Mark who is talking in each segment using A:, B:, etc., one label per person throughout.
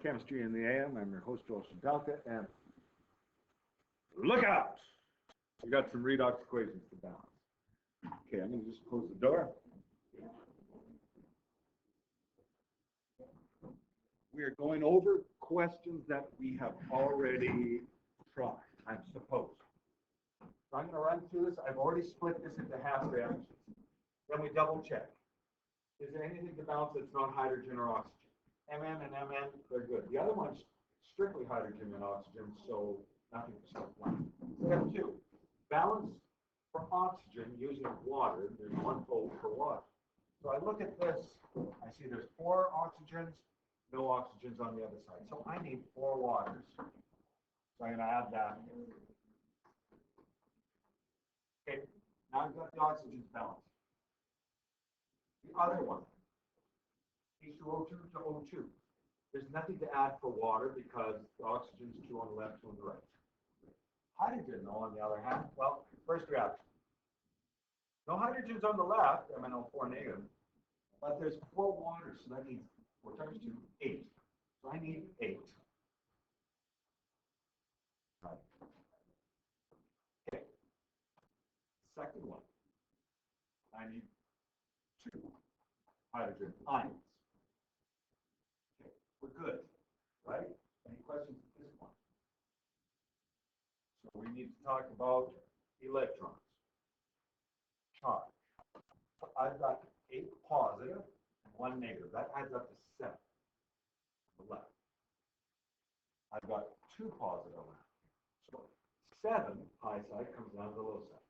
A: Chemistry in the AM. I'm your host, Joel Shadalka, and look out! We got some redox equations to balance. Okay, I'm going to just close the door. We are going over questions that we have already tried, I'm supposed. So I'm going to run through this. I've already split this into half reactions. Then we double check. Is there anything to balance that's not hydrogen or oxygen? MM and MN, they're good. The other one's strictly hydrogen and oxygen, so nothing to step one. Step two, balance for oxygen using water. There's one volt for water. So I look at this, I see there's 4 oxygens, no oxygens on the other side. So I need 4 waters. So I'm going to add that. Okay, now I've got the oxygens balanced. The other one, H2O2 to O2. There's nothing to add for water because the oxygen's 2 on the left, 2 on the right. Hydrogen, though, on the other hand, well, first reaction. No hydrogens on the left, MnO4 negative, but there's 4 waters, so that means 4 times 2, 8. So I need 8. Right. Okay. Second one, I need 2 hydrogen ions. Okay, we're good, right? Any questions at this point? So we need to talk about electrons. Charge. So I've got 8 positive and 1 negative. That adds up to 7 on the left. I've got 2 positive around. So 7 high side comes down to the low side.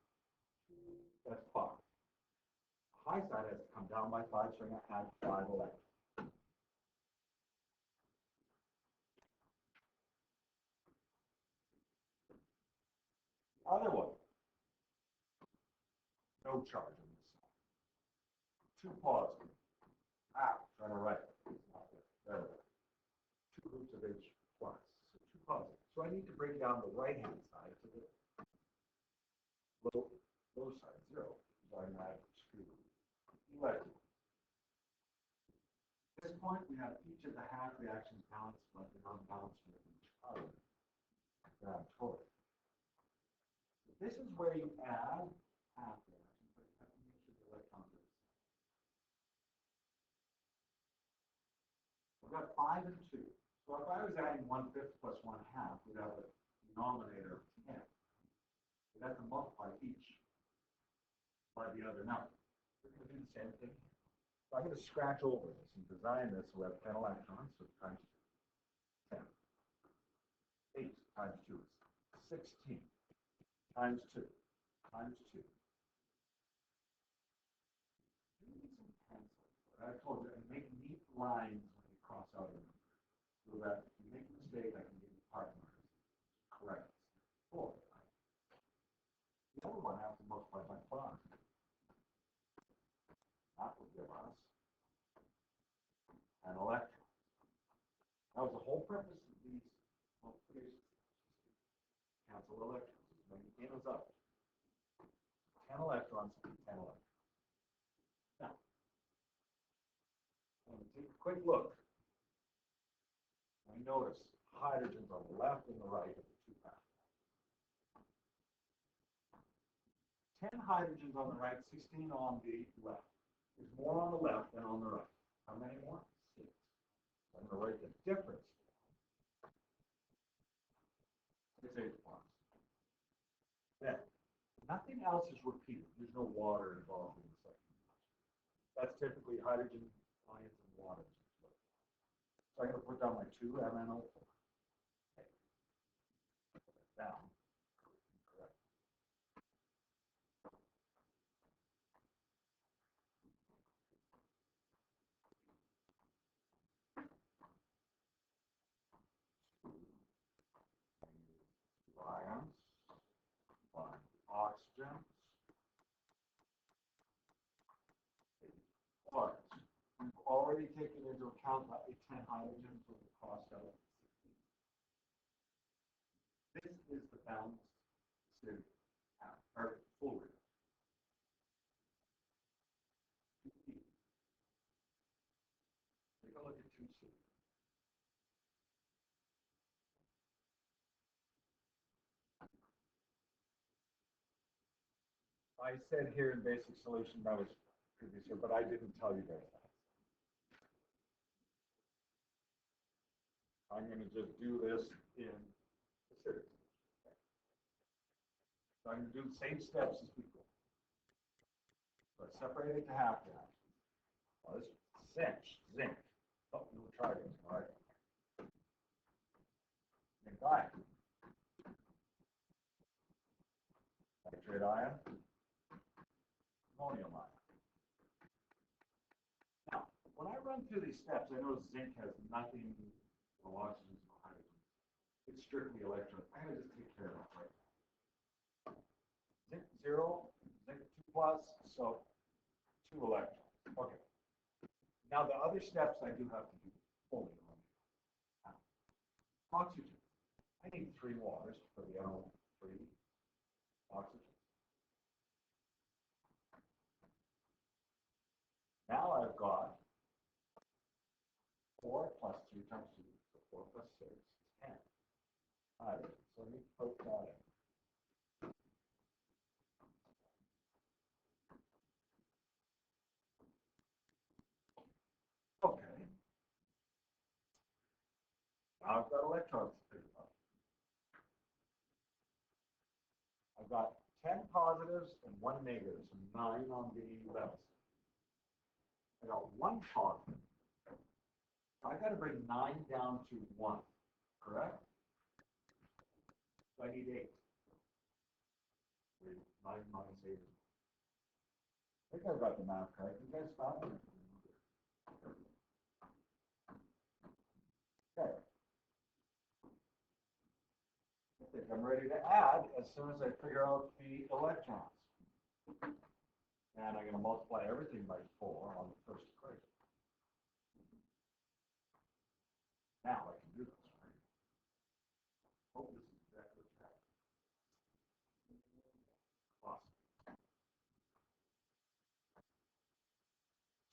A: That's 5. High side has to come down by 5, so I'm going to add 5 electrons. The other one, no charge on this side. 2 positive. Trying to write it. There we go. 2 roots of H plus. So 2 positive. So I need to break down the right-hand side to the low side, 0. So I'm going to add 2 electrons. At this point, we have each of the half reactions balanced, but they're unbalanced with each other. Total. So this is where you add half reactions, but you have to make sure the electrons are the same. We've got 5 and 2. So if I was adding 1/5 plus 1/2, we'd have a denominator of 10. We'd have to multiply each by the other number. We're going to do the same thing. So I'm going to scratch over this and design this. So we have 10 electrons, so times 2. 10. 8 times 2 is 16. Times 2. Times 2. You need some pencil. I told you, make neat lines when you cross out a number. So that if you make a mistake, I can give you part marks. Correct. 4. The other one has to multiply by 5. That will give us an electron. That was the whole purpose of these multiplications. Cancel electrons. When you gain us up. 10 electrons, 10 electrons. Now, I'm going to take a quick look. We notice hydrogens on the left and the right of the 2 paths. 10 hydrogens on the right, 16 on the left. There's more on the left than on the right. How many more? 6. I'm going to write the difference. 6 H bonds. Then, nothing else is repeated. There's no water involved in the second reaction. That's typically hydrogen ions and water. So I'm going to put down my 2 MnO4. Okay. Put that down. Correct. Ions, 1 oxygen, 8 waters. We've already taken into account that 10 hydrogens will cross out 16. This is the balanced acidic or full reaction. Take a look at 2C. I said here in basic solution that was previous year, but I didn't tell you guys that. I'm going to just do this in the series. So I'm going to do the same steps as before. So I separate it to half halves. Well, this zinc. Oh, you will try this, all right? Zinc ion. Nitrate ion. Ammonium ion. Now, when I run through these steps, I know zinc has nothing, no oxygen, no hydrogen. It's strictly electrons. I'm going to just take care of that right now. Zinc 0, zinc 2 plus, so 2 electrons. Okay. Now the other steps I do have to do fully on. Oxygen. I need 3 waters for the NO3 oxygen. Now I've got 4 plus 3 times 2, so 4 plus 6 is 10. All right, so let me put that in. Okay. Now I've got electrons to pick up. I've got 10 positives and 1 negative, so 9 on the left. I got 1 positive. I got to bring 9 down to 1, correct? So I need 8. 9 minus 8. I think I got the math correct. You guys got it? Okay. I think I'm ready to add as soon as I figure out the electrons. And I'm going to multiply everything by 4 on the first equation. Now I can do this, right? Hope this is exactly what happened. Awesome.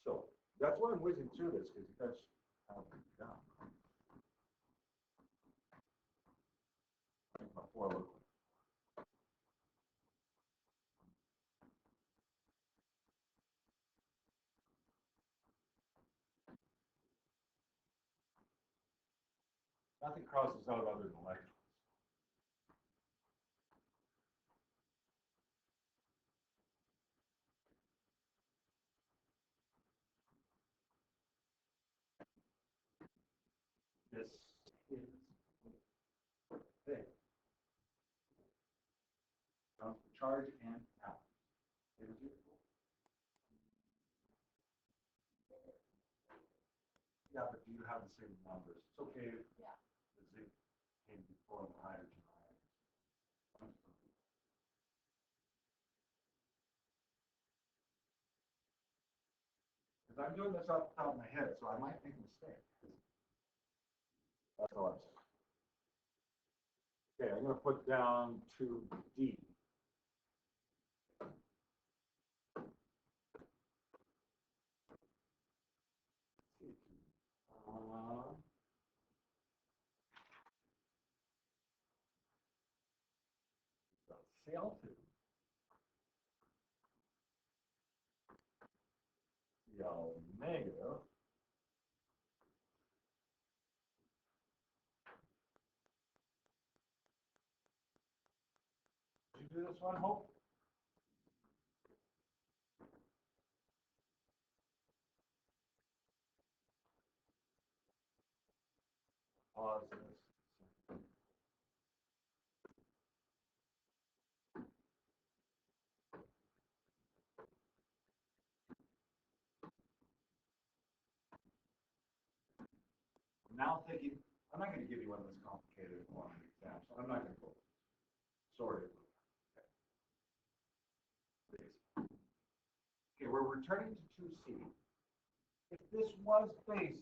A: So that's why I'm whizzing through this, because you guys have it done. Before I look. Nothing crosses out other than electrons. This is thing. Comes the charge and power. It is beautiful. Yeah, but do you have the same numbers? It's okay if the zinc came before the hydrogen ion. Because I'm doing this off the top of my head, so I might make a mistake. That's all I'm saying. Okay, I'm going to put down to D. Cl2. Cl negative. Did you do this one, Hope? Pause this. I'm now thinking, I'm not going to give you one that's complicated on an exam, so I'm not going to go. Sorry. Okay, we're returning to 2C. If this was basic,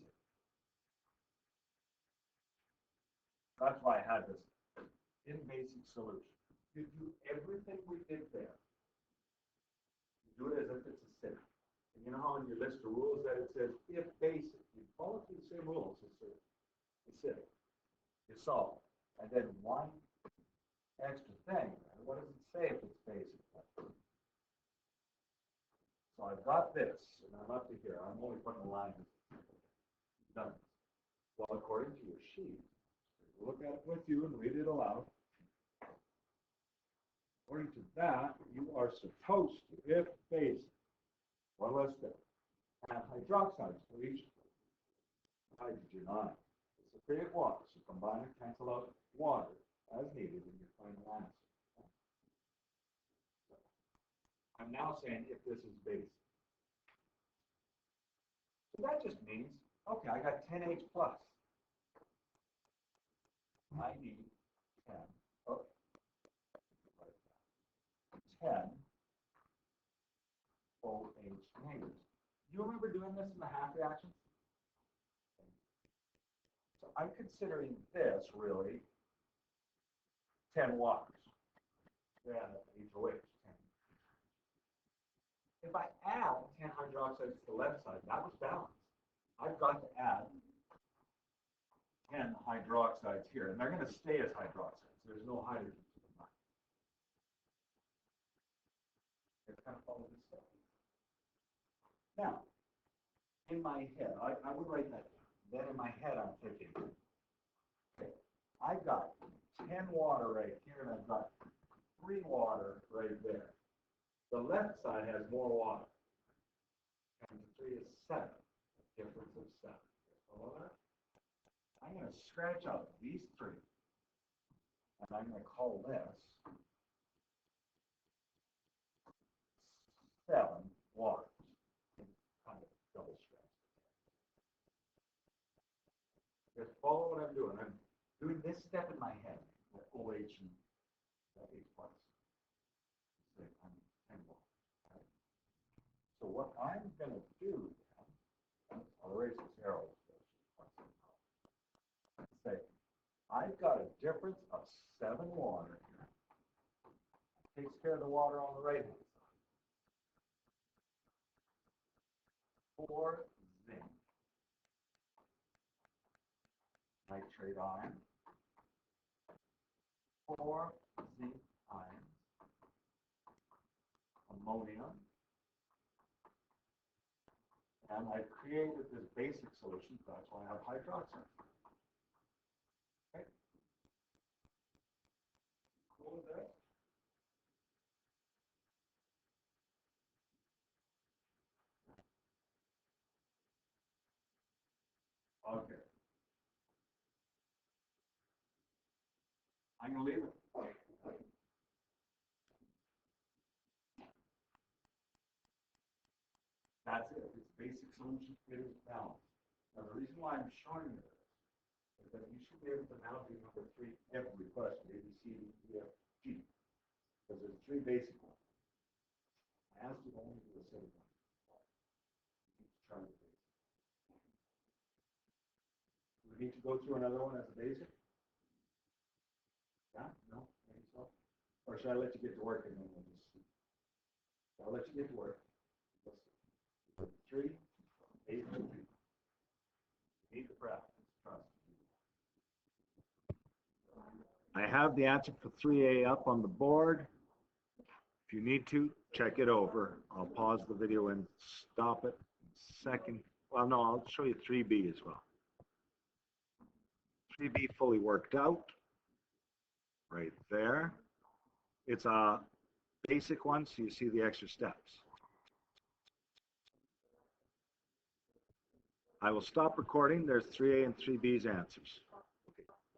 A: that's why I had this in basic solution. You do everything we did there. You do it as if it's acidic. And you know how in your list of rules that it says if basic, you follow the same rules as acidic. You solve. And then one extra thing. What does it say if it's basic? I've got this, and I'm up to here. I'm only putting a line. Done. Well, according to your sheet, look at it with you and read it aloud. According to that, you are supposed to, if basic, one less step, add hydroxides for each hydrogen ion. It's a create water, so combine and cancel out water as needed in your final answer. I'm now saying if this is basic. So that just means, okay, I got 10H plus. I need 10, oh, 10 OH negatives. Do you remember doing this in the half reaction? So I'm considering this really 10 waters. Yeah, HOH, 10. If I add 10 hydroxides to the left side, that was balanced. I've got to add 10 hydroxides here, and they're going to stay as hydroxides. There's no hydrogen to combine. It's kind of follow this stuff. Now, in my head, I would write that down. Then in my head, I'm thinking, okay, I've got 10 water right here, and I've got 3 water right there. The left side has more water. 10 to 3 is 7. A difference of 7. Follow that? I'm going to scratch out these 3. And I'm going to call this 7 waters. Kind of double scratch. Just follow what I'm doing. I'm doing this step in my head, the OH and the H plus. I'm 10 waters. Right? So what I'm going to do, I'll erase this arrow. Say, I've got a difference of 7 water here. Takes care of the water on the right hand side. 4 zinc. Nitrate ion. 4 zinc ions. Ammonium. And I've created this basic solution, so that's why I have hydroxide. Okay? Cool with that? Okay. I'm going to leave it. That's it. It's basic solution fitted balance. Now, the reason why I'm showing you this is that you should be able to now do number 3 every question, A, B, C, D, F, G. Because there's 3 basic ones. I asked you to only do a set of one. You need to try the basic. Do we need to go through another one as a basic? Yeah? No? Maybe so? Or should I let you get to work and then we'll just see? I'll let you get to work. Let's see. 3, 8, 2. Need to practice. Trust. I have the answer for 3A up on the board. If you need to, check it over. I'll pause the video and stop it. Second, well, no, I'll show you 3B as well. 3B fully worked out. Right there. It's a basic one, so you see the extra steps. I will stop recording. There's 3A and 3B's answers.